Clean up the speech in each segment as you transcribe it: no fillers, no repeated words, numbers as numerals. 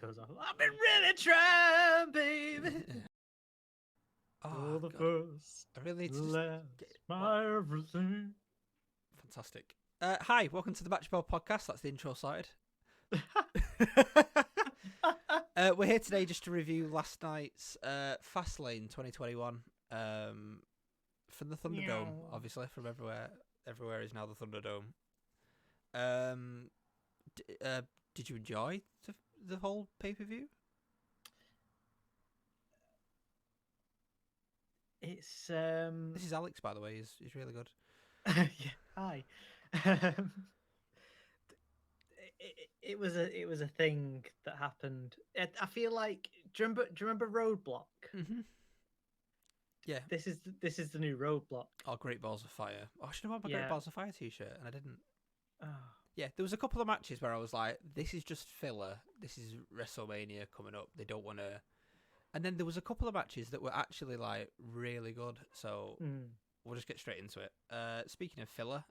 goes off. I've been really trying, baby. Oh, the God. first, I really need the to last, my everything. Fantastic. Hi, welcome to the Match Ball podcast. That's the intro side. We're here today just to review last night's Fastlane 2021 from the Thunderdome, obviously, from everywhere. Everywhere is now the Thunderdome. Did you enjoy the whole pay-per-view? It's This is Alex, by the way. He's really good. yeah, hi. It was a thing that happened. I feel like do you remember Roadblock? Mm-hmm. Yeah. This is the new Roadblock. Oh, Great Balls of Fire. Oh, I should have worn my Great Balls of Fire t-shirt, and I didn't. Oh. Yeah, there was a couple of matches where I was like, this is just filler. This is WrestleMania coming up. They don't want to... And then there was a couple of matches that were actually, like, really good. So we'll just get straight into it. Speaking of filler,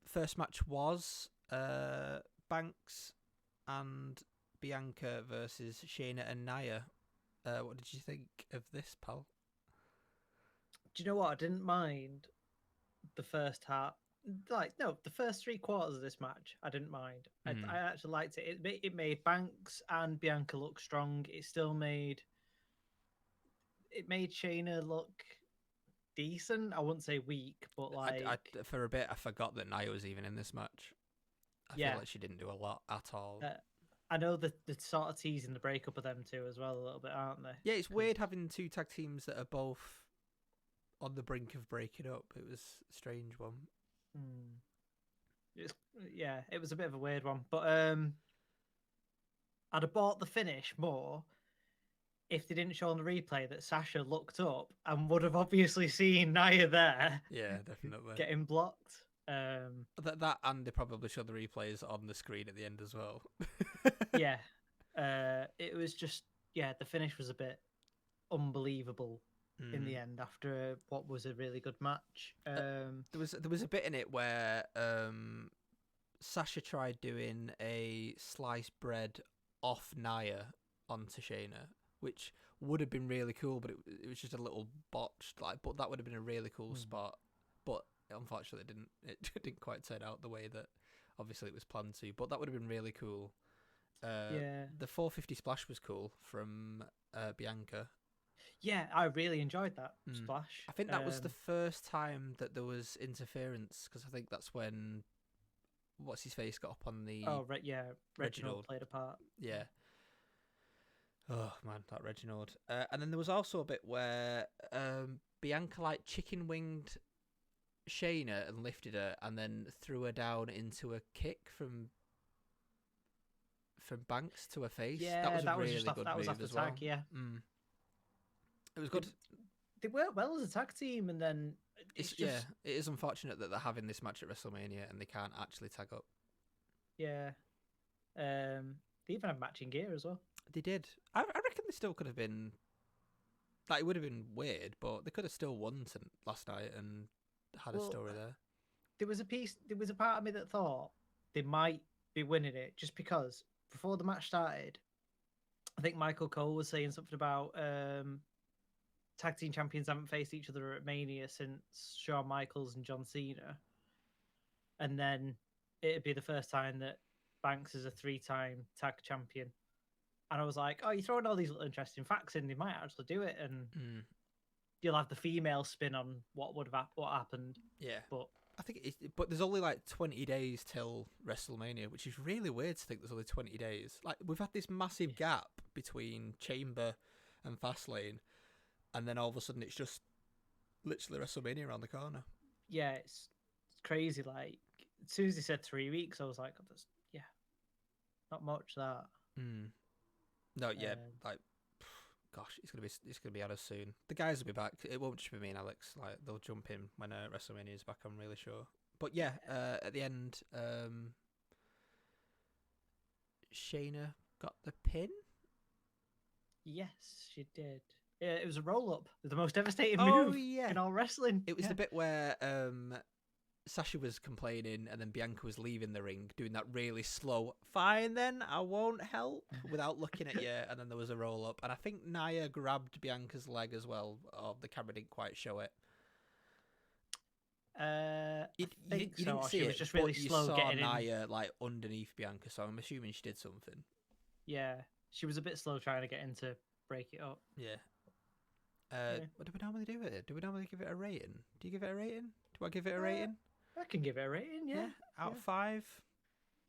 first match was Banks and Bianca versus Shayna and Nia. What did you think of this, pal? Do you know what? I didn't mind the first half. The first 3/4 of this match, I didn't mind. I actually liked it. It made Banks and Bianca look strong. It made Shayna look decent. I wouldn't say weak, but like for a bit, I forgot that Nia was even in this match. I feel like she didn't do a lot at all. I know that they're sort of teasing the breakup of them two as well a little bit, aren't they? Yeah, it's weird having two tag teams that are both on the brink of breaking up. It was a strange one. It was a bit of a weird one, but I'd have bought the finish more if they didn't show on the replay that Sasha looked up and would have obviously seen Nia there. Yeah, definitely. Getting blocked. That and they probably showed the replays on the screen at the end as well. Yeah. It was just, the finish was a bit unbelievable in the end after what was a really good match. There was a bit in it where Sasha tried doing a sliced bread off Nia onto Shayna, which would have been really cool, but it was just a little botched. But that would have been a really cool spot. But unfortunately, it didn't quite turn out the way that obviously it was planned to. But that would have been really cool. The 450 splash was cool from Bianca. Yeah, I really enjoyed that splash. I think that was the first time that there was interference, because I think that's when what's his face got up on the. Oh, Reginald played a part. Yeah. Oh man, that Reginald. And then there was also a bit where Bianca like chicken winged Shayna and lifted her, and then threw her down into a kick from Banks to her face. Yeah, that was a really just good that was move after as well. tag. Yeah, it was good. They worked well as a tag team, and then it is unfortunate that they're having this match at WrestleMania and they can't actually tag up. Yeah, they even had matching gear as well. They did. I reckon they still could have been. Like, it would have been weird, but they could have still won last night and had a story there. There was a part of me that thought they might be winning it just because before the match started, I think Michael Cole was saying something about tag team champions haven't faced each other at Mania since Shawn Michaels and John Cena. And then it'd be the first time that Banks is a 3-time tag champion. And I was like, oh, you're throwing all these little interesting facts in, they might actually do it. And you'll have the female spin on what happened. Yeah. But I think but there's only like 20 days till WrestleMania, which is really weird to think there's only 20 days. Like, we've had this massive gap between Chamber and Fastlane, and then all of a sudden it's just literally WrestleMania around the corner. Yeah, it's crazy. Like, as soon as they said 3 weeks, I was like, not much that. No, yeah, gosh, it's gonna be on us soon. The guys will be back. It won't just be me and Alex. Like, they'll jump in when WrestleMania is back. I'm really sure. But yeah, at the end, Shayna got the pin. Yes, she did. Yeah, it was a roll up. The most devastating move in all wrestling. It was the bit where Sasha was complaining, and then Bianca was leaving the ring, doing that really slow, fine then, I won't help, without looking at you, and then there was a roll-up. And I think Nia grabbed Bianca's leg as well, or the camera didn't quite show it. I You think so. didn't Or see she it, was just really but you slow saw getting in. Nia, like, underneath Bianca, so I'm assuming she did something. Yeah, she was a bit slow trying to get in to break it up. Yeah. Yeah. What do we normally do with it? Do we normally give it a rating? Do you give it a rating? Do I give it a rating? I can give it a rating. Yeah. Out of 5?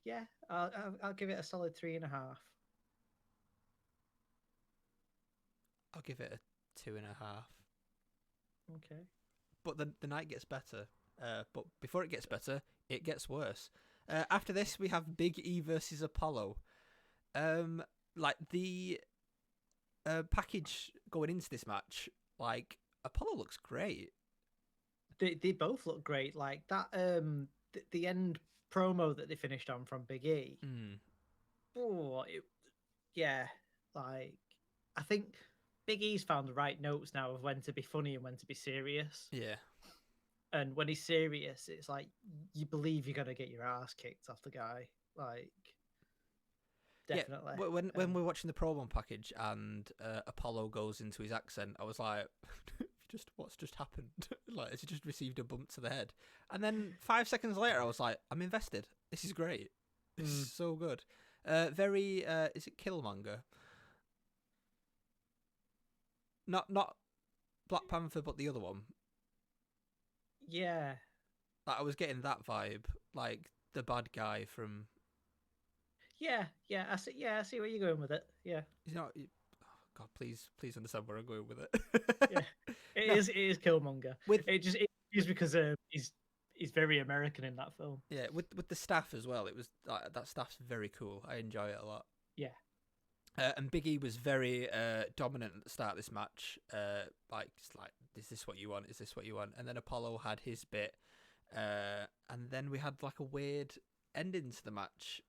Yeah, I'll give it a solid 3.5. I'll give it a 2.5. Okay. But the night gets better. But before it gets better, it gets worse. After this, we have Big E versus Apollo. Like the package going into this match, like Apollo looks great. They both look great. Like that the end promo that they finished on from Big E. Oh, yeah. Like I think Big E's found the right notes now of when to be funny and when to be serious. Yeah. And when he's serious, it's like you believe you're gonna get your ass kicked off the guy. Like definitely. Yeah, when we're watching the promo package and Apollo goes into his accent, I was like, what's just happened? Like, has he just received a bump to the head? And then 5 seconds later, I was like, I'm invested. This is great. This is so good. Very, is it Killmonger? Not Black Panther, but the other one. Yeah. Like, I was getting that vibe, like the bad guy from. Yeah, I see where you're going with it. Yeah. You know, oh God, please understand where I'm going with it. Yeah, it is Killmonger. It is because he's very American in that film. Yeah, with the staff as well. It was that staff's very cool. I enjoy it a lot. Yeah. And Big E was very dominant at the start of this match. Just like, is this what you want? Is this what you want? And then Apollo had his bit, and then we had like a weird ending to the match.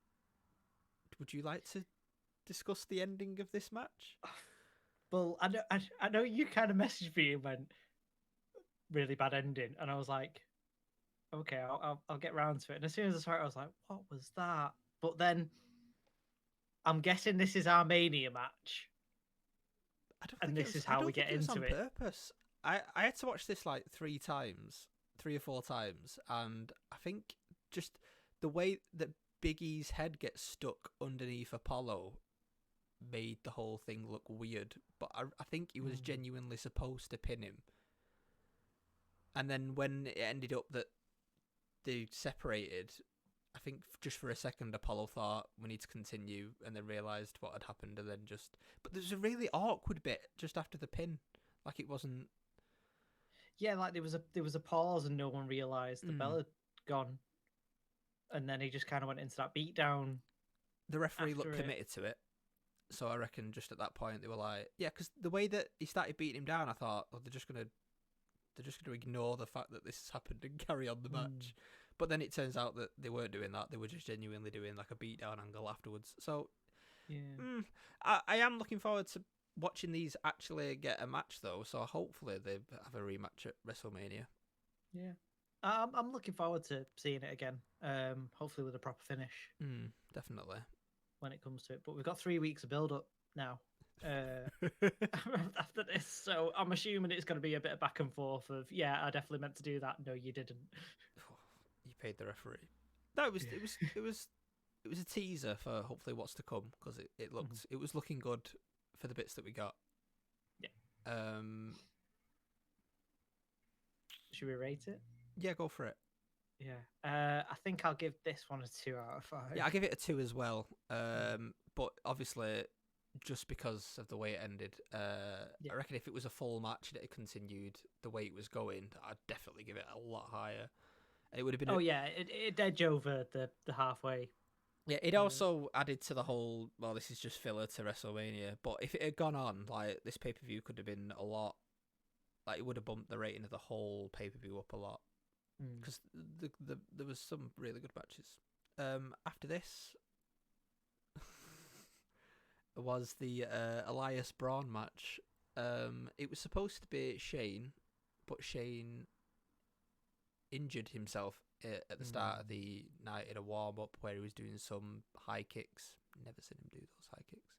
Would you like to discuss the ending of this match? Well, I know you kind of messaged me and went really bad ending, and I was like, okay, I'll get round to it. And as soon as I saw it, I was like, what was that? But then I'm guessing this is our Mania match. And this is how we get into it. On purpose. I had to watch this like 3 or 4 times, and I think just the way that Big E's head gets stuck underneath Apollo made the whole thing look weird. But I think he was genuinely supposed to pin him. And then when it ended up that they separated, I think just for a second Apollo thought we need to continue, and then realised what had happened, and then just. But there's a really awkward bit just after the pin, like it wasn't. Yeah, like there was a pause and no one realised the bell had gone, and then he just kind of went into that beatdown. The referee looked committed to it, so I reckon just at that point they were like, yeah, because the way that he started beating him down, I thought, oh, they're just gonna ignore the fact that this has happened and carry on the match. But then it turns out that they weren't doing that. They were just genuinely doing like a beatdown angle afterwards. So, yeah, I am looking forward to watching these actually get a match though. So hopefully they have a rematch at WrestleMania. Yeah, I'm looking forward to seeing it again. Hopefully with a proper finish. Definitely. When it comes to it, but we've got 3 weeks of build up now. After this, so I'm assuming it's going to be a bit of back and forth of I definitely meant to do that. No, you didn't. You paid the referee. No, it was a teaser for hopefully what's to come, because it looked it was looking good for the bits that we got. Yeah. Should we rate it? Yeah, go for it. Yeah. I think I'll give this one a 2 out of 5. Yeah, I'll give it a 2 as well. But obviously, just because of the way it ended, I reckon if it was a full match and it had continued the way it was going, I'd definitely give it a lot higher. It would have been. It edged over the halfway. Yeah, it also added to the whole. Well, this is just filler to WrestleMania. But if it had gone on, like this pay per view could have been a lot. Like it would have bumped the rating of the whole pay per view up a lot, because there was some really good matches. After this was the Elias Braun match. It was supposed to be Shane, but Shane injured himself at the start of the night in a warm up where he was doing some high kicks. Never seen him do those high kicks.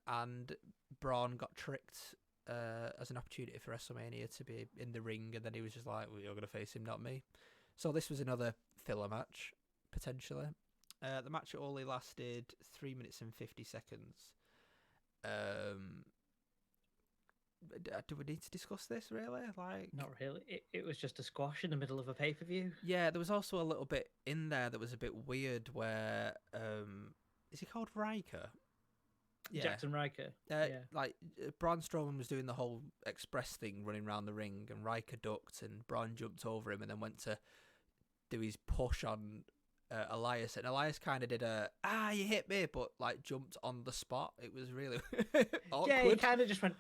And Braun got tricked as an opportunity for WrestleMania to be in the ring, and then he was just like, well, you're going to face him, not me. So this was another filler match, potentially. The match only lasted 3 minutes and 50 seconds. Do we need to discuss this, really? Not really. It was just a squash in the middle of a pay-per-view. Yeah, there was also a little bit in there that was a bit weird where... is he called Riker? Yeah. Jackson Riker. Braun Strowman was doing the whole express thing, running around the ring, and Riker ducked, and Braun jumped over him, and then went to do his push on Elias, and Elias kind of did you hit me, but jumped on the spot. It was really awkward. Yeah, he kind of just went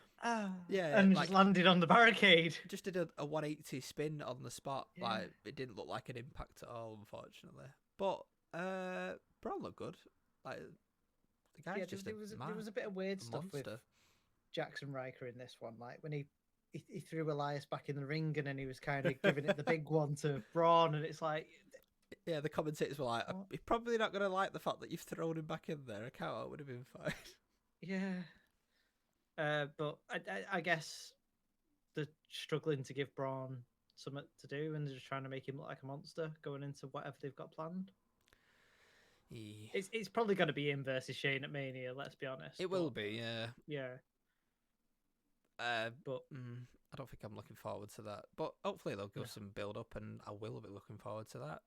yeah, and just landed on the barricade. Just did a 180 spin on the spot. Yeah. It didn't look like an impact at all, unfortunately. But Braun looked good. The guy's just there was a bit of weird stuff with Jackson Riker in this one, when he threw Elias back in the ring, and then he was kind of giving it the big one to Braun, and it's like. Yeah, the commentators were like, "You're probably not going to like the fact that you've thrown him back in there. A count out would have been fine." Yeah, but I guess they're struggling to give Braun something to do, and they're just trying to make him look like a monster going into whatever they've got planned. It's probably going to be him versus Shane at Mania. Let's be honest. It will be, yeah. Yeah. But I don't think I'm looking forward to that. But hopefully they'll give some build up, and I will be looking forward to that.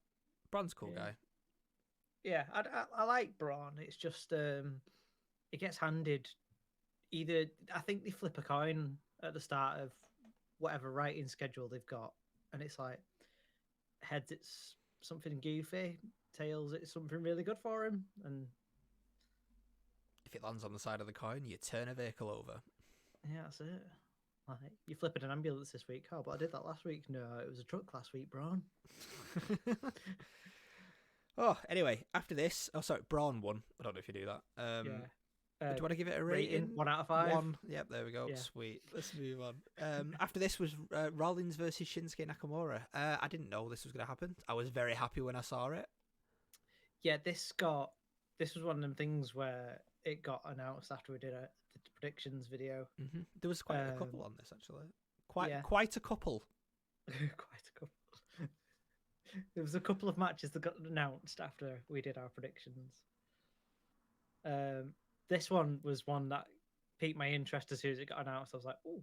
Braun's cool guy. Yeah, I like Braun. It's just it gets handed either. I think they flip a coin at the start of whatever writing schedule they've got, and it's like heads it's something goofy, tails it's something really good for him, and if it lands on the side of the coin, you turn a vehicle over. Yeah, that's it. You're flipping an ambulance this week. Oh, but I did that last week. No, it was a truck last week, Braun. Oh, anyway, after this... Oh, sorry, Braun won. I don't know if you do that. Yeah. Do you want to give it a rating? 1 out of 5. 1. Yep, there we go. Yeah. Sweet. Let's move on. After this was Rollins versus Shinsuke Nakamura. I didn't know this was going to happen. I was very happy when I saw it. Yeah, this was one of them things where it got announced after we did the predictions video. Mm-hmm. There was quite a couple on this, actually. Quite a couple. Quite a couple. There was a couple of matches that got announced after we did our predictions. This one was one that piqued my interest as soon as it got announced. I was like, "Oh,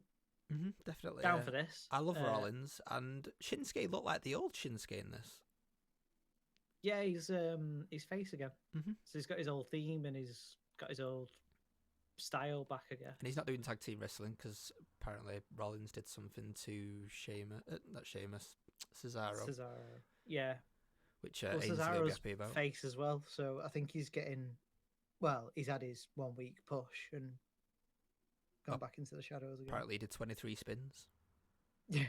definitely down for this." I love Rollins, and Shinsuke looked like the old Shinsuke in this. Yeah, he's face again. Mm-hmm. So he's got his old theme, and he's got his old style back again. And he's not doing tag team wrestling because apparently Rollins did something to Cesaro. Yeah. Which Cesaro's happy about. Face as well. So I think he's getting. Well, he's had his 1 week push and gone back into the shadows again. Apparently, he did 23 spins. Yeah.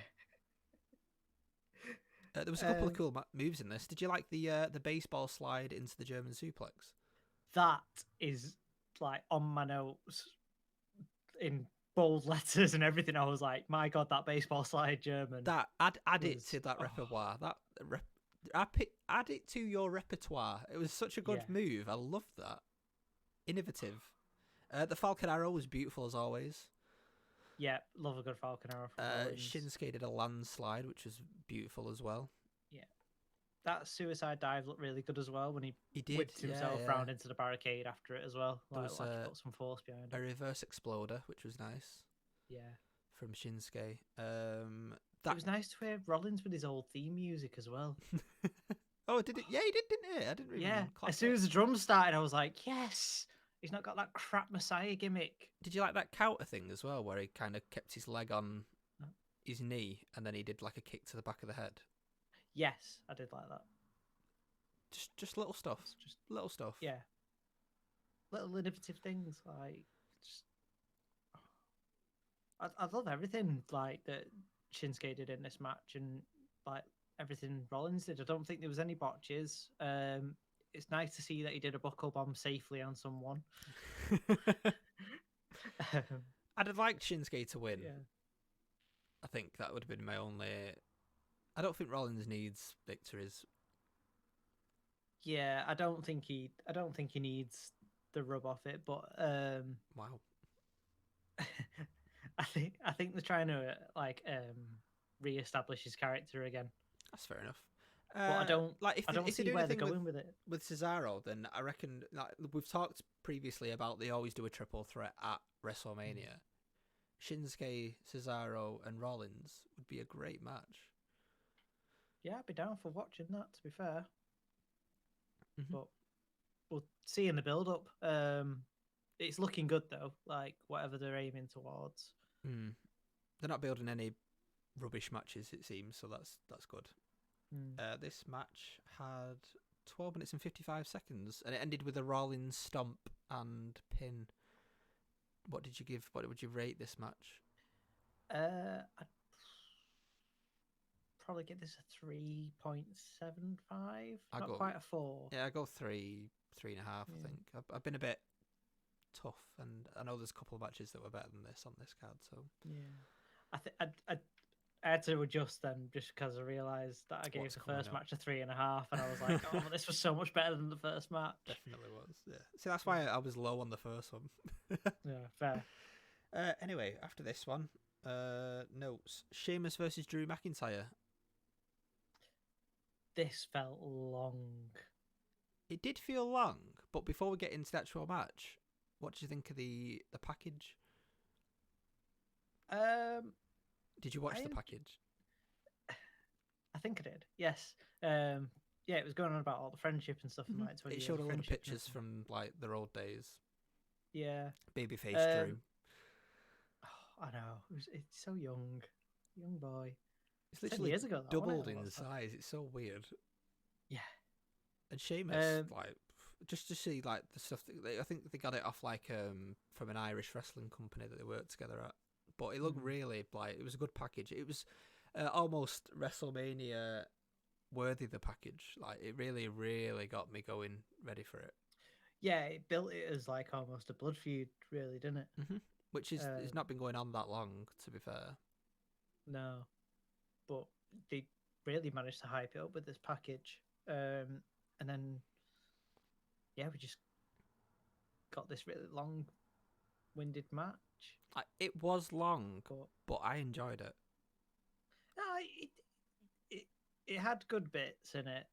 There was a couple of cool moves in this. Did you like the baseball slide into the German suplex? That is on my notes in bold letters and everything. I was like, my God, that baseball slide German. That add it to that repertoire. Add it to your repertoire. It was such a good move. I loved that. Innovative. The Falcon Arrow was beautiful as always. Yeah, love a good Falcon Arrow. Shinsuke did a landslide, which was beautiful as well. Yeah, that suicide dive looked really good as well when he whipped himself round into the barricade after it as well. There was he put some force behind it. A reverse exploder, which was nice. Yeah, from Shinsuke. It was nice to hear Rollins with his old theme music as well. Oh, did it? Yeah, he did, didn't he? I didn't really. Yeah, as soon as the drums started, I was like, yes. He's not got that crap Messiah gimmick. Did you like that counter thing as well, where he kind of kept his leg on his knee and then he did like a kick to the back of the head? Yes, I did like that. Just little stuff. Just little stuff. Yeah. Little innovative things I love everything that Shinsuke did in this match and everything Rollins did. I don't think there was any botches. It's nice to see that he did a buckle bomb safely on someone. I'd have liked Shinsuke to win. Yeah. I think that would have been my only I don't think Rollins needs victories. Yeah, I don't think he needs the rub off it, but Wow. I think they're trying to re-establish his character again. That's fair enough. But Like I don't if they see do where they're anything going with it. with Cesaro, then I reckon like we've talked previously about they always do a triple threat at WrestleMania. Shinsuke, Cesaro, and Rollins would be a great match. Yeah, I'd be down for watching that, to be fair. Mhm. But we'll see in the build up. It's looking good though, like whatever they're aiming towards. Mm. They're not building any rubbish matches, it seems, so that's good. This match had 12 minutes and 55 seconds, and it ended with a Rollins stomp and pin. What did you give? What would you rate this match? I'd probably get this a 3.75. Not quite a 4. Yeah, I go 3.5. Yeah. I think I've been a bit tough, and I know there's a couple of matches that were better than this on this card. So yeah, I had to adjust then just because I realised that I gave What's the coming first up. match a 3.5, and I was like, oh, this was so much better than the first match. definitely was. Yeah. See, that's why I was low on the first one. Yeah, fair. Anyway, after this one, notes: Sheamus versus Drew McIntyre. This felt long. It did feel long, but before we get into the actual match, what did you think of the package? Did you watch the package? I think I did. Yes. Yeah, it was going on about all the friendship and stuff. And like 20 It years showed a lot of friendship and pictures everything. from like their old days. Yeah. Babyface Drew. I know. It's so young. Young boy. It's 10 literally years ago, though, wasn't doubled it? in size. It's so weird. Yeah. And Sheamus, like, just to see like the stuff that I think they got it off like from an Irish wrestling company that they worked together at. But it looked really like it was a good package. It was almost WrestleMania worthy. The package, like, it really, really got me going, ready for it. Yeah, it built it as like almost a blood feud, really, didn't it? Which is it's not been going on that long, to be fair. No, but they really managed to hype it up with this package, and then yeah, we just got this really long-winded match. It was long, but I enjoyed it. No, it had good bits in it.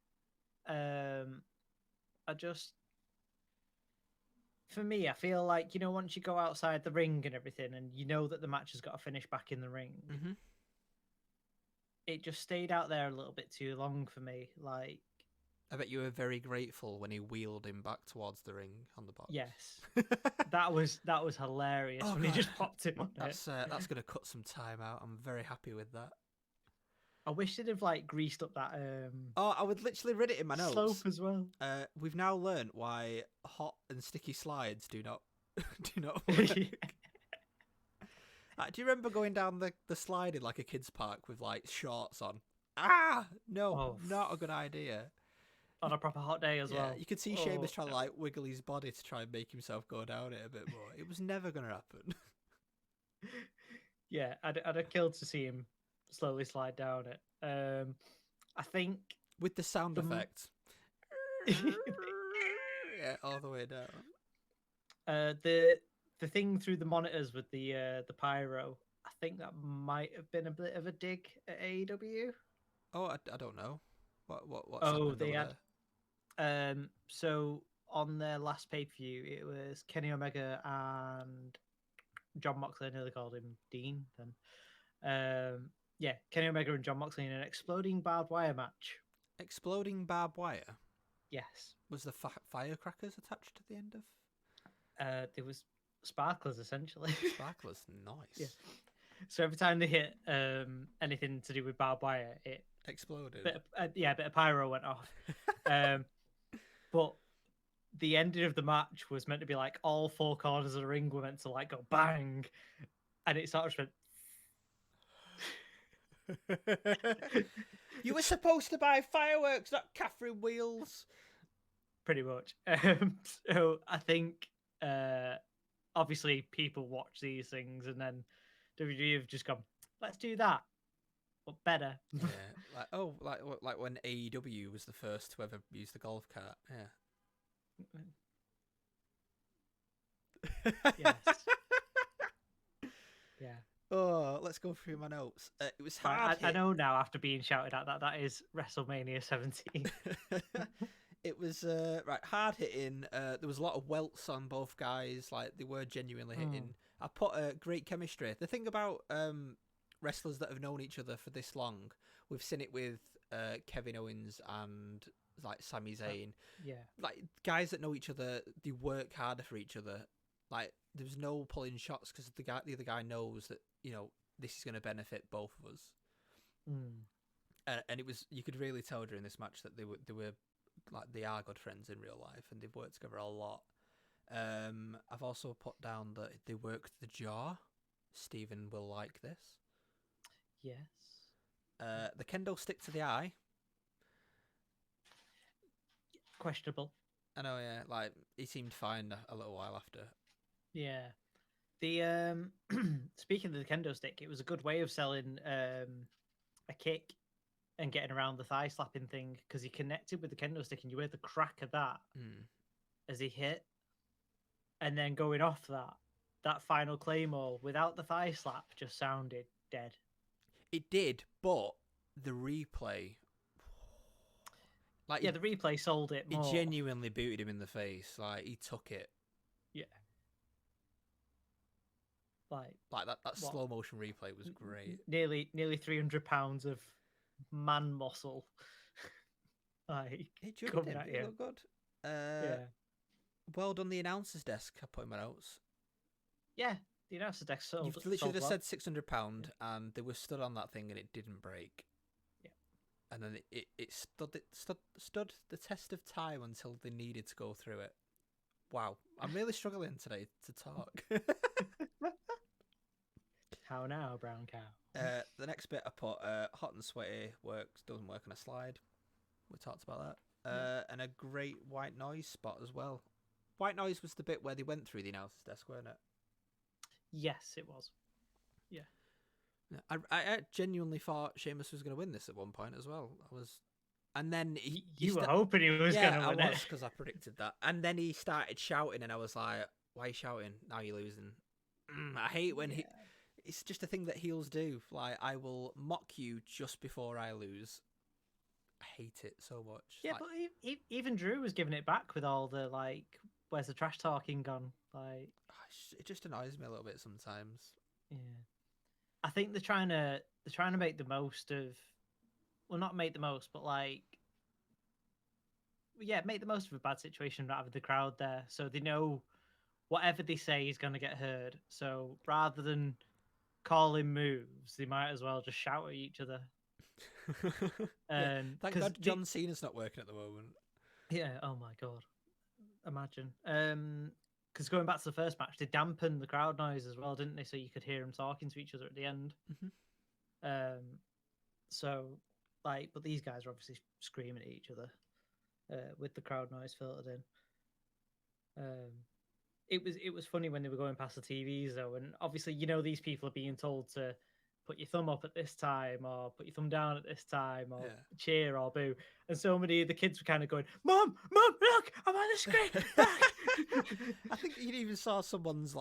For me, I feel like, once you go outside the ring and everything, and you know that the match has got to finish back in the ring, it just stayed out there a little bit too long for me. Like, I bet you were very grateful when he wheeled him back towards the ring on the box. yes, that was hilarious when he just popped him on That's gonna cut some time out. I'm very happy with that. I wish they'd have like greased up that. I would literally read it in my notes. Slope as well. We've now learned why hot and sticky slides do not work. Do you remember going down the slide in like a kids' park with like shorts on? No, not a good idea. On a proper hot day as well. You could see Sheamus trying to like wiggle his body to try and make himself go down it a bit more. It was never going to happen. Yeah, I'd have killed to see him slowly slide down it. I think with the sound effect. Yeah, all the way down. The thing through the monitors with the pyro, I think that might have been a bit of a dig at AEW. Oh, I don't know. What's they had there? So on their last pay-per-view, it was Kenny Omega and John Moxley. I nearly called him Dean then. Yeah, Kenny Omega and John Moxley in an exploding barbed wire match. Exploding barbed wire? Yes. Was the firecrackers attached to the end of? There was sparklers, essentially. Sparklers, nice. Yeah. So every time they hit anything to do with barbed wire, it exploded. A bit of pyro went off. But the ending of the match was meant to be like all four corners of the ring were meant to like go bang, and it sort of just went. You were supposed to buy fireworks, not Catherine wheels. Pretty much. So I think obviously people watch these things, and then WWE have just gone, let's do that. but better. Yeah, like when AEW was the first to ever use the golf cart. Yeah. Yes. Yeah. Oh, let's go through my notes. It was hard. I know now after being shouted at that is WrestleMania 17. It was right, hard hitting. There was a lot of welts on both guys. Like they were genuinely hitting. I put great chemistry. The thing about wrestlers that have known each other for this long, we've seen it with Kevin Owens and like Sami Zayn. Yeah. Like guys that know each other, they work harder for each other. Like there's no pulling shots because the other guy knows that this is going to benefit both of us. And it was, you could really tell during this match that they were like, they are good friends in real life and they've worked together a lot. I've also put down that they worked the jaw. Stephen will like this. Yes. The kendo stick to the eye. Questionable. I know, yeah. Like he seemed fine a little while after. Yeah. The speaking of the kendo stick, it was a good way of selling a kick and getting around the thigh slapping thing, because he connected with the kendo stick and you heard the crack of that as he hit, and then going off that final claymore without the thigh slap just sounded dead. It did, but the replay, like the replay sold it more. It genuinely booted him in the face. Like he took it. Yeah. Like that slow motion replay was great. Nearly 300 pounds of man muscle. Like it looked good. Yeah. Well done, the announcer's desk. I put in my notes. Yeah, the announcer's desk sold. You've literally just said £600, and they were stood on that thing, and it didn't break. Yeah. And then it stood the test of time until they needed to go through it. Wow, I'm really struggling today to talk. How now, brown cow? The next bit I put hot and sweaty doesn't work on a slide. We talked about that. And a great white noise spot as well. White noise was the bit where they went through the announcer's desk, weren't it? Yes, it was. Yeah. I genuinely thought Sheamus was going to win this at one point as well. And then you were hoping he was going to win it. I was, because I predicted that. And then he started shouting, and I was like, "Why are you shouting? Now you're losing." I hate when it's just a thing that heels do. Like, I will mock you just before I lose. I hate it so much. Yeah, like, but even Drew was giving it back with all the where's the trash talking gone? Like, it just annoys me a little bit sometimes. Yeah, I think they're trying to make the most of, well, not make the most, but make the most of a bad situation, not having the crowd there, so they know whatever they say is going to get heard. So rather than calling moves, they might as well just shout at each other. Thank God John Cena's not working at the moment. Yeah, oh my God. Imagine. Because going back to the first match, they dampened the crowd noise as well, didn't they? So you could hear them talking to each other at the end. So, but these guys are obviously screaming at each other with the crowd noise filtered in. It was funny when they were going past the TVs though, and obviously these people are being told to put your thumb up at this time, or put your thumb down at this time, or cheer or boo, and so many of the kids were kind of going, "Mom, look, I'm on the screen." I think you even saw someone's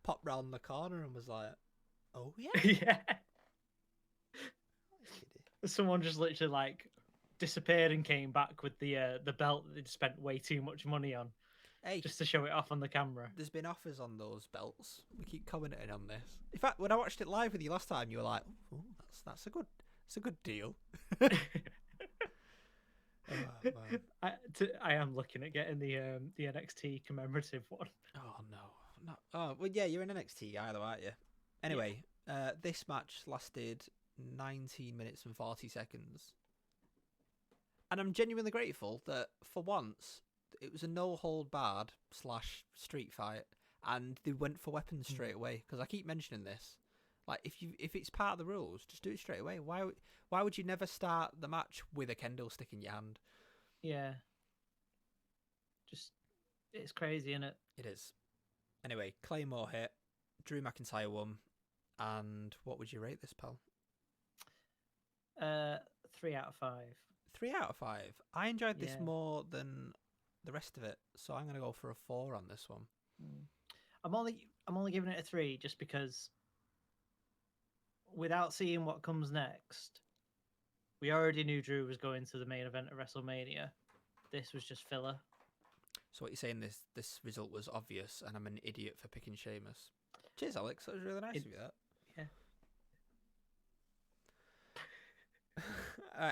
pop round the corner and was like, "Oh yeah, yeah." Someone just literally disappeared and came back with the belt that they'd spent way too much money on. Hey, just to show it off on the camera. There's been offers on those belts. We keep commenting on this. In fact, when I watched it live with you last time, you were like, "Oh, that's a good deal." I am looking at getting the NXT commemorative one. Oh no. Oh well, yeah, you're an NXT guy though, aren't you? Anyway, this match lasted 19 minutes and 40 seconds, and I'm genuinely grateful that for once it was a no hold barred / street fight, and they went for weapons straight away. Because I keep mentioning this, if it's part of the rules, just do it straight away. Why would you never start the match with a kendo stick in your hand? Yeah, just it's crazy, isn't it? It is. Anyway, Claymore hit, Drew McIntyre won, and what would you rate this, pal? Uh, 3 out of 5. 3 out of 5. I enjoyed this Yeah. more than the rest of it, so I'm gonna go for a 4 on this one. Mm. I'm only giving it a 3 just because without seeing what comes next, we already knew Drew was going to the main event of WrestleMania. This was just filler. So what you're saying, this result was obvious, and I'm an idiot for picking Sheamus. Cheers, Alex. That was really nice of you. That. Yeah.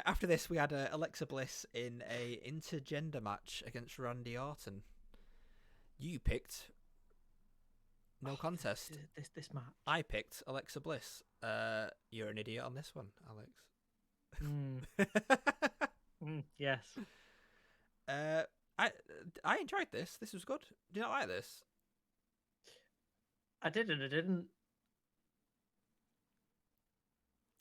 After this, we had Alexa Bliss in a intergender match against Randy Orton. You picked no contest. This match. I picked Alexa Bliss. You're an idiot on this one, Alex. Yes. I enjoyed this. This was good. Do you not like this? I did and I didn't.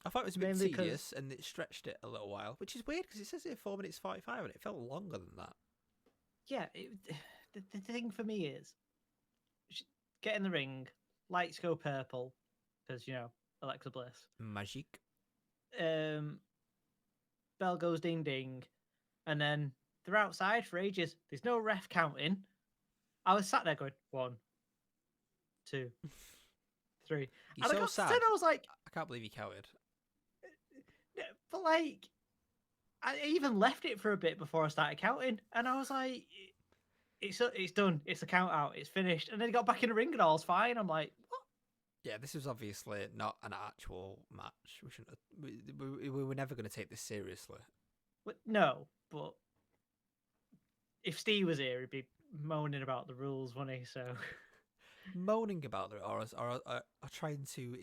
I thought it was a bit Mainly tedious and it stretched it a little while, which is weird because it says here 4 minutes 45 and it felt longer than that. Yeah, the thing for me is get in the ring, lights go purple because Alexa Bliss. Magic. Bell goes ding ding, and then they're outside for ages. There's no ref counting. I was sat there going 1, 2, 3. You're and I so got to sad. 10, I was like, I can't believe you counted. but like, I even left it for a bit before I started counting, and I was like, it's done. It's a count out. It's finished. And then he got back in the ring and all's fine. I'm like, what? Yeah, this was obviously not an actual match. We shouldn't. We were never going to take this seriously. No, but if Steve was here, he'd be moaning about the rules, wouldn't he? So moaning about it, or trying to.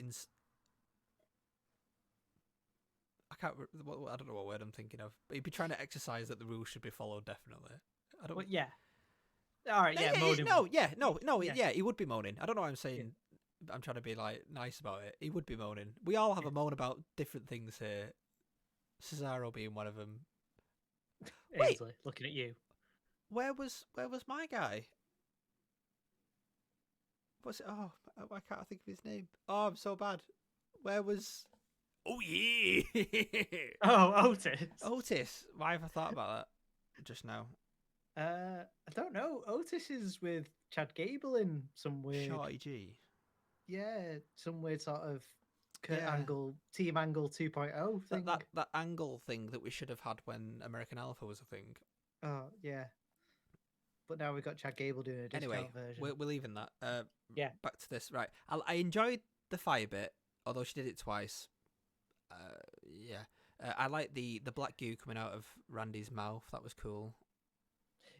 I can't. I don't know what word I'm thinking of. But he'd be trying to exercise that the rules should be followed. Definitely. I don't. Well, yeah. All right. Yeah. Moaning. Yeah. He would be moaning. I don't know what I'm saying. Yeah. I'm trying to be like nice about it. He would be moaning. We all have a moan about different things here. Cesaro being one of them. Ainsley, looking at you. Where was my guy? What's it? Oh, why can't I think of his name? Oh, I'm so bad. Where was? Oh yeah. Oh, Otis. Otis. Why have I thought about that just now? I don't know. Otis is with Chad Gable in some weird. Shorty G. Yeah, some weird sort of Angle, Team Angle 2.0 thing. That angle thing that we should have had when American Alpha was a thing. Oh yeah. But now we've got Chad Gable doing a discount version. We're leaving that. Yeah. Back to this. Right. I enjoyed the fire bit, although she did it twice. Yeah. I like the black goo coming out of Randy's mouth. That was cool.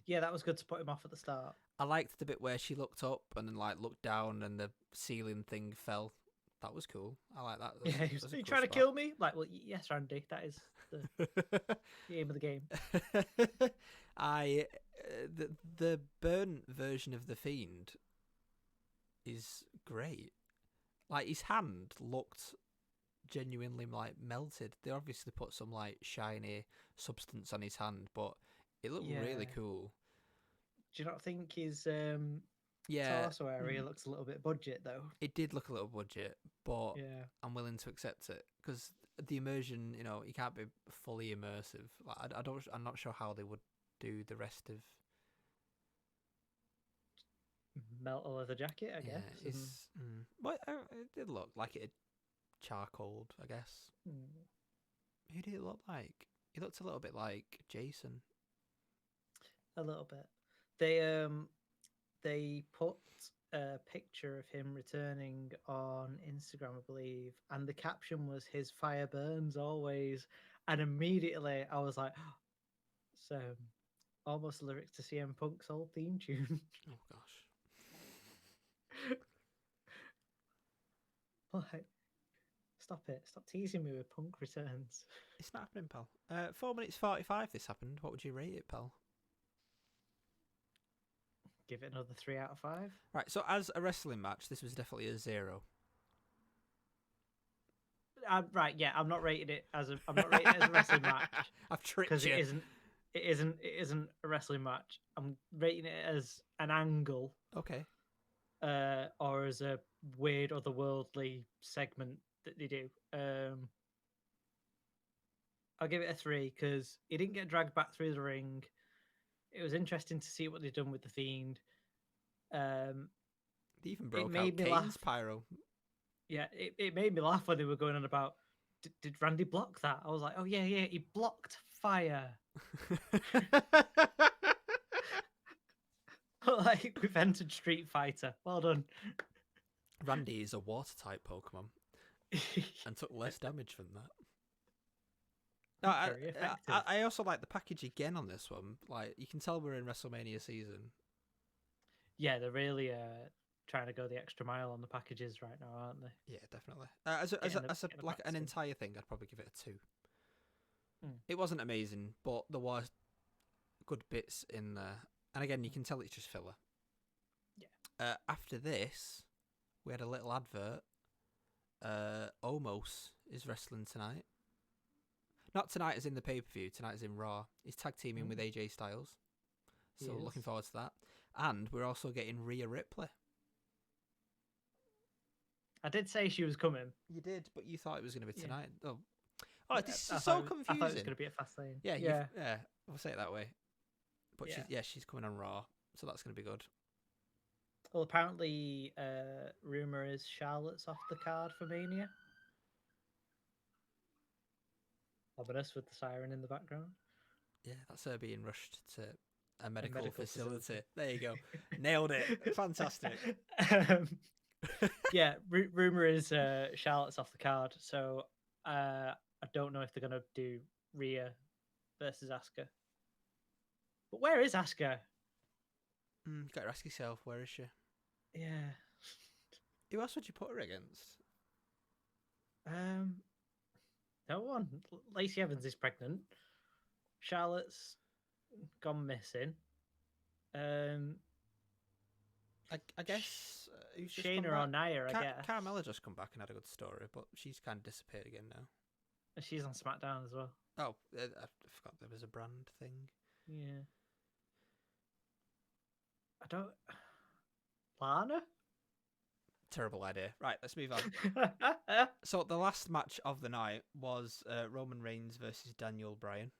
Yeah, that was good to put him off at the start. I liked the bit where she looked up and then looked down and the ceiling thing fell. That was cool. I like that. Yeah, he was cool trying to kill me? Like, well, yes, Randy, that is the aim of the game. The burnt version of the Fiend is great. Like, his hand looked genuinely melted. They obviously put some shiny substance on his hand, but it looked really cool. Do you not think his torso area looks a little bit budget though? It did look a little budget, but I'm willing to accept it because the immersion, you can't be fully immersive. I'm not sure how they would do the rest of. Melt a leather jacket, I guess. It's it did look like it had charcoaled, I guess. Who did it look like? He looked a little bit like Jason. A little bit. They put a picture of him returning on Instagram, I believe, and the caption was "His fire burns always," and immediately I was like, "So, almost lyrics to CM Punk's old theme tune." Oh gosh. Like, stop it! Stop teasing me with Punk returns. It's not happening, pal. 4 minutes 45. This happened. What would you rate it, pal? Give it another 3 out of 5. Right. So as a wrestling match, this was definitely a 0. Right. Yeah. I'm not rating it as a wrestling match. I've tricked you because it isn't a wrestling match. I'm rating it as an angle. Okay. Or as a weird otherworldly segment that they do. I'll give it a 3 because he didn't get dragged back through the ring. It was interesting to see what they've done with the Fiend. Um, They even it broke made out me Kane's laugh. pyro. Yeah, it made me laugh when they were going on about did Randy block that? I was like, oh yeah, he blocked fire. Like we've entered Street Fighter. Well done. Randy is a water type Pokemon and took less damage from that. No, Very effective. I also like the package again on this one. Like you can tell we're in WrestleMania season. Yeah, they're really trying to go the extra mile on the packages right now, aren't they? Yeah, definitely. As a Getting like back an to- entire thing, I'd probably give it a 2. Mm. It wasn't amazing, but there was good bits in there. And again, you can tell it's just filler. Yeah. After this, we had a little advert. Omos is wrestling tonight. Not tonight as in the pay-per-view. Tonight as in Raw. He's tag teaming with AJ Styles. So He looking is. forward to that. And we're also getting Rhea Ripley. I did say she was coming. You did, but you thought it was going to be Yeah. tonight. Oh, Yeah, this I is so thought confusing. I thought it was going to be at Fastlane. Yeah, yeah. yeah. We'll say it that way. But Yeah. she's coming on Raw, so that's going to be good. Well, apparently, rumor is Charlotte's off the card for Mania. Ominous with the siren in the background. Yeah, that's her being rushed to a medical, medical facility. facility. There you go. Nailed it. Fantastic. Yeah, rumor is Charlotte's off the card, so I don't know if they're gonna do Rhea versus Asuka. But where is Asuka? Got to ask yourself, where is she? Yeah. Who else would you put her against? No one. Lacey Evans is pregnant. Charlotte's gone missing. I guess who's just Shayna come or back? Nia, I guess. Carmella just come back and had a good story, but she's kind of disappeared again now. And she's on SmackDown as well. Oh, I forgot there was a brand thing. Yeah. I don't. Lana? Terrible idea. Right, let's move on. So the last match of the night was Roman Reigns versus Daniel Bryan,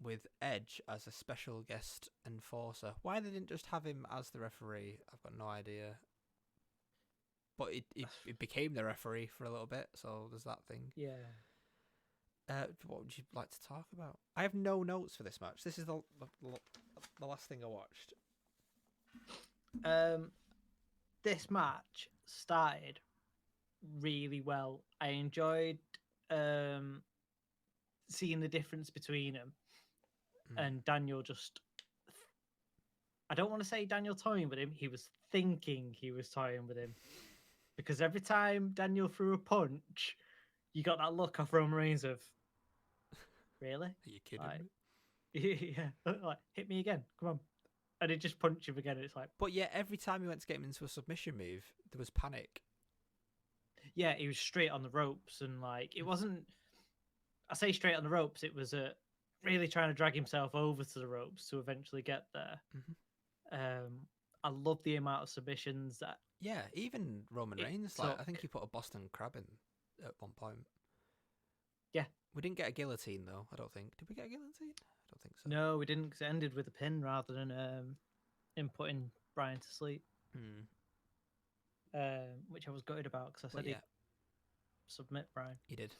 with Edge as a special guest enforcer. Why they didn't just have him as the referee, I've got no idea. But it became the referee for a little bit, so there's that thing. Yeah. What would you like to talk about? I have no notes for this match. This is the last thing I watched. This match started really well. I enjoyed seeing the difference between them. And Daniel just, I don't want to say Daniel toying with him. He was thinking he was toying with him, because every time Daniel threw a punch, you got that look off Roman Reigns of, really? Are you kidding Like, me? yeah, like hit me again, come on, and he just punched him again. And it's like, But yeah, every time he went to get him into a submission move, there was panic. yeah, he was straight on the ropes, and like it wasn't. I say straight on the ropes. It was really trying to drag himself over to the ropes to eventually get there. I love the amount of submissions that. Yeah, even Roman It Reigns. Like I took- think he put a Boston Crab in at one point. Yeah. We didn't get a guillotine though. I don't think. Did we get a guillotine? I don't think so. No, we didn't, because it ended with a pin rather than him putting Brian to sleep. Which I was gutted about, because I said yeah, he'd submit Brian. he did.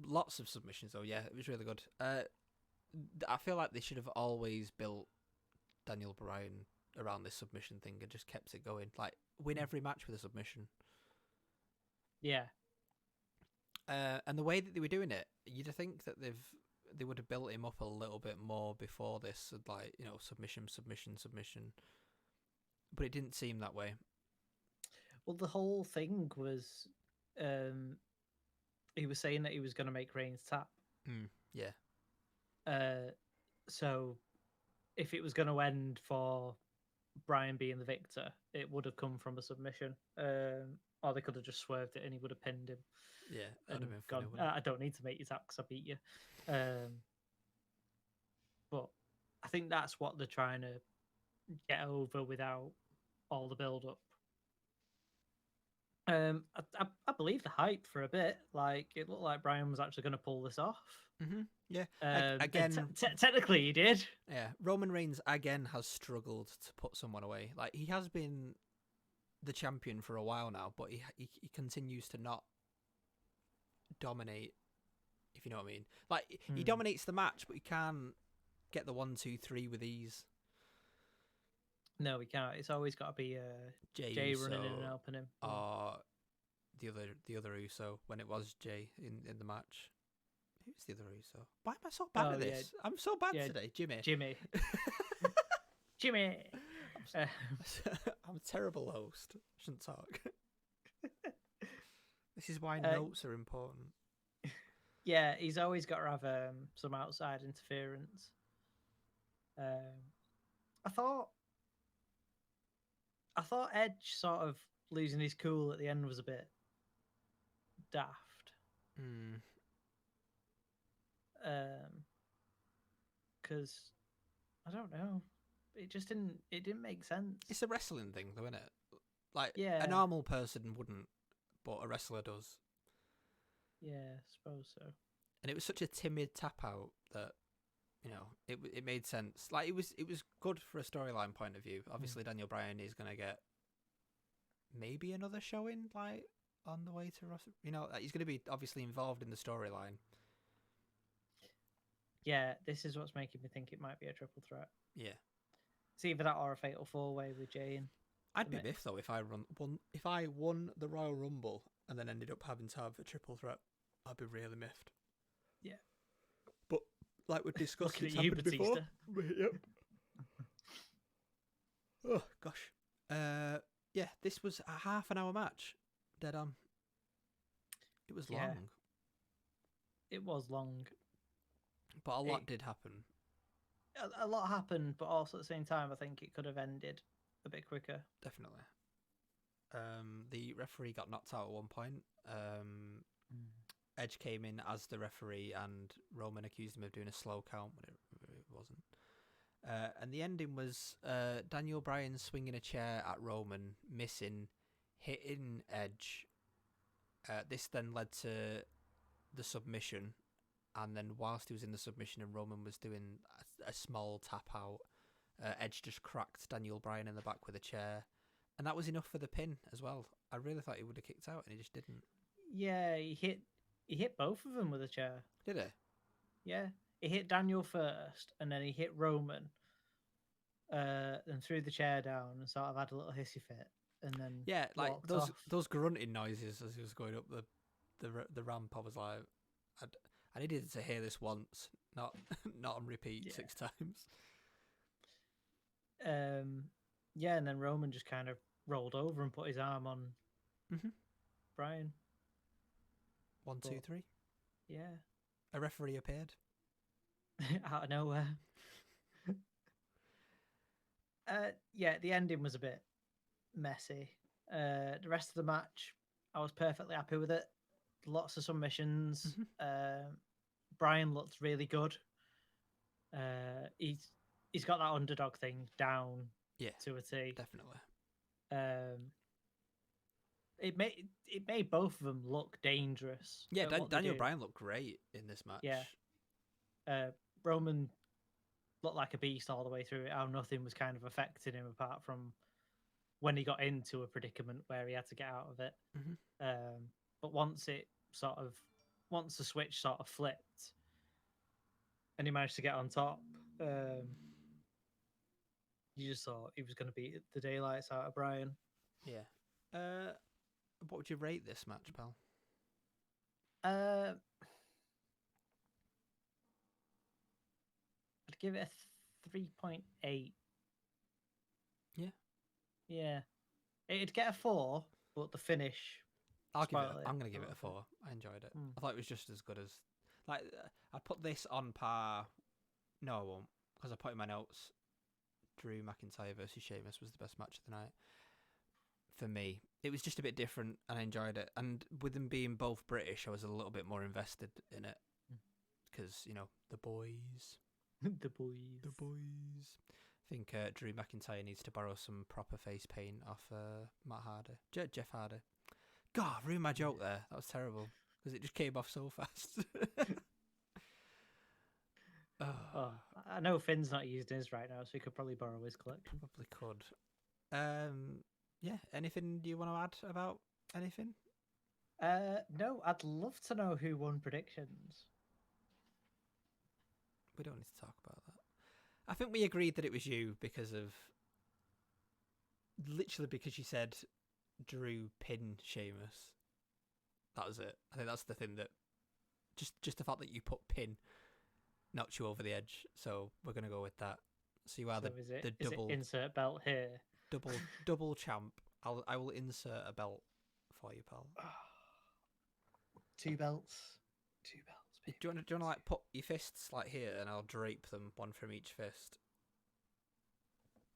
Lots of submissions though. Yeah, it was really good. I feel like they should have always built Daniel Bryan around this submission thing and just kept it going. Like win every match with a submission. Yeah. And the way that they were doing it, you'd think that they would have built him up a little bit more before this, like submission. But it didn't seem that way. Well, the whole thing was, he was saying that he was going to make Reigns tap. Yeah. So if it was going to end for Brian being the victor, it would have come from a submission. Or they could have just swerved it and he would have pinned him. Yeah, And that'd have been funny. gone, I don't need to make you tap because I beat you. But I think that's what they're trying to get over without all the build up. I believe the hype for a bit. Like it looked like Brian was actually going to pull this off. Yeah. And Again, technically he did. yeah. Roman Reigns again has struggled to put someone away. Like he has been the champion for a while now, but he continues to not dominate. If you know what I mean. Like he dominates the match, but he can't get the 1, 2, 3 with ease. No, we can't. It's always got to be Jay running in and helping him. Or the other Uso when it was Jay in the match. Who's the other Uso? Why am I so bad at this? I'm so bad today. Jimmy. Jimmy. I'm a terrible host. I shouldn't talk. This is why notes are important. Yeah, he's always got to have some outside interference. I thought Edge sort of losing his cool at the end was a bit daft. Because I don't know, it just didn't make sense. It's a wrestling thing, though, isn't it? Like a normal person wouldn't, but a wrestler does. Yeah, I suppose so. And it was such a timid tap out that, you know, it made sense. Like it was good for a storyline point of view. Obviously, Daniel Bryan is going to get maybe another showing, like on the way to Russell. You know, he's going to be obviously involved in the storyline. Yeah, this is what's making me think it might be a triple threat. Yeah, it's either that or a fatal 4-way with Jay and. I'd be miffed though if I won the Royal Rumble and then ended up having to have a triple threat. I'd be really miffed. Yeah, but like we discussed, it's happened before. Yep. Oh gosh. Yeah, this was a half an hour match. Dead on. It was long. It was long. But a lot did happen. A lot happened, but also at the same time, I think it could have ended a bit quicker. Definitely. The referee got knocked out at one point. Edge came in as the referee, and Roman accused him of doing a slow count when it wasn't. And the ending was Daniel Bryan swinging a chair at Roman, missing, hitting Edge. This then led to the submission, and then whilst he was in the submission and Roman was doing a small tap out, Edge just cracked Daniel Bryan in the back with a chair, and that was enough for the pin as well. I really thought he would have kicked out, and he just didn't. Yeah, he hit both of them with a chair. Did he? Yeah, he hit Daniel first, and then he hit Roman, and threw the chair down and sort of had a little hissy fit, and then like off. those grunting noises as he was going up the ramp. I was like, I needed to hear this once, not on repeat 6 times. Yeah, and then Roman just kind of rolled over and put his arm on Bryan. 1, 2, 3. Yeah. A referee appeared. Out of nowhere. Yeah, the ending was a bit messy. The rest of the match, I was perfectly happy with it. Lots of submissions. Bryan looked really good. He's got that underdog thing down to a T. Definitely. It made both of them look dangerous. Yeah, Daniel Bryan looked great in this match. Yeah. Roman looked like a beast all the way through it. How nothing was kind of affecting him apart from when he got into a predicament where he had to get out of it. But once the switch sort of flipped and he managed to get on top, you just thought he was going to beat the daylights out of Bryan. Yeah. What would you rate this match, pal? I'd give it a 3.8. Yeah. Yeah. It'd get a 4, but the finish. I'm going to give it a 4. I enjoyed it. I thought it was just as good as. Like, I'd put this on par. No, I won't, because I put in my notes. Drew McIntyre versus Sheamus was the best match of the night. For me, it was just a bit different, and I enjoyed it. And with them being both British, I was a little bit more invested in it because the boys, the boys. I think Drew McIntyre needs to borrow some proper face paint off Matt Hardy, Jeff Hardy. God, I ruined my joke there. That was terrible because it just came off so fast. Oh, I know Finn's not used his right now, so he could probably borrow his collection. Probably could. Yeah. Anything you want to add about anything? No, I'd love to know who won predictions. We don't need to talk about that. I think we agreed that it was you because of literally because you said Drew pin Sheamus. That was it. I think that's the thing that just the fact that you put pin knocked you over the edge. So we're gonna go with that. So you are So the double insert belt here. double champ. I will insert a belt for you, pal. 2 belts. 2 belts. Do you want to like put your fists like here, and I'll drape them one from each fist.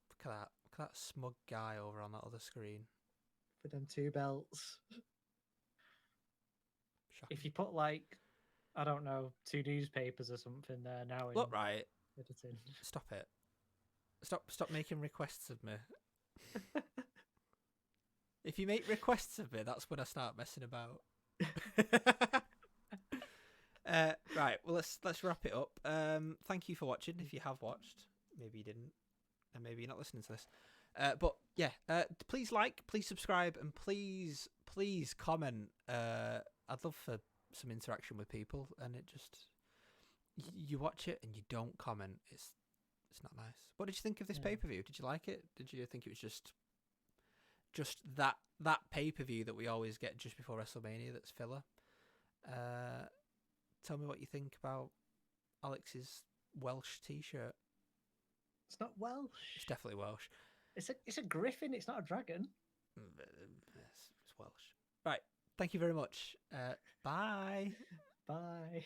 Look at that smug guy over on that other screen. For them 2 belts. Shocking. If you put like, I don't know, 2 newspapers or something there now. Look right. Editing. Stop it. Stop making requests of me. If you make requests of me, that's when I start messing about. Right, well let's wrap it up. Thank you for watching. If you have watched, maybe you didn't, and maybe you're not listening to this. But yeah, please like, please subscribe, and please comment. I'd love for some interaction with people, and it just you watch it and you don't comment. It's not nice. What did you think of this pay-per-view? Did you like it? Did you think it was just that pay-per-view that we always get just before WrestleMania that's filler? Tell me what you think about Alex's Welsh t-shirt. It's not Welsh. It's definitely Welsh. It's a griffin. It's not a dragon. It's Welsh. Right. Thank you very much. Bye. Bye.